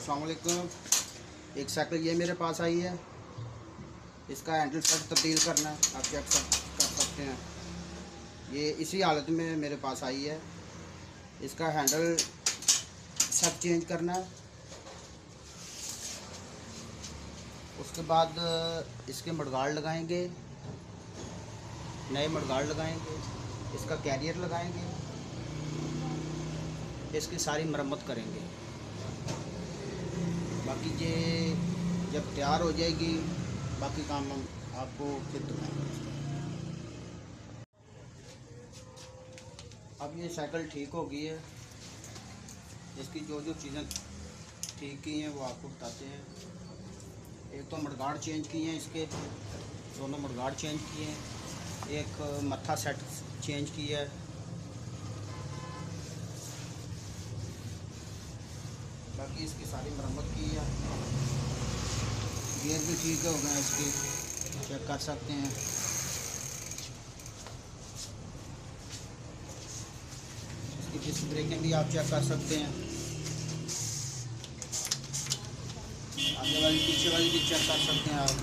अस्सलाम वालेकुम। एक साइकिल ये मेरे पास आई है, इसका हैंडल सेट तब्दील करना है, आप चेक कर सकते हैं। ये इसी हालत में मेरे पास आई है। इसका हैंडल सेट चेंज करना है। उसके बाद इसके मडगार्ड लगाएंगे, नए मडगार्ड लगाएंगे, इसका कैरियर लगाएंगे, इसकी सारी मरम्मत करेंगे। बाकी ये जब तैयार हो जाएगी बाकी काम हम आपको फिर दिखाएंगे। अब ये साइकिल ठीक हो गई है। इसकी जो जो चीज़ें ठीक की हैं वो आपको बताते हैं। एक तो मडगार्ड चेंज किए हैं, इसके दोनों मडगार्ड चेंज किए हैं। एक मत्था सेट चेंज किया है। बाकी इसकी सारी मरम्मत की है। गियर भी ठीक हो गए, इसकी चेक कर सकते हैं। इसकी डिस्क ब्रेकें भी आप चेक कर सकते हैं। आगे वाली पीछे वाली भी चेक कर सकते हैं आप।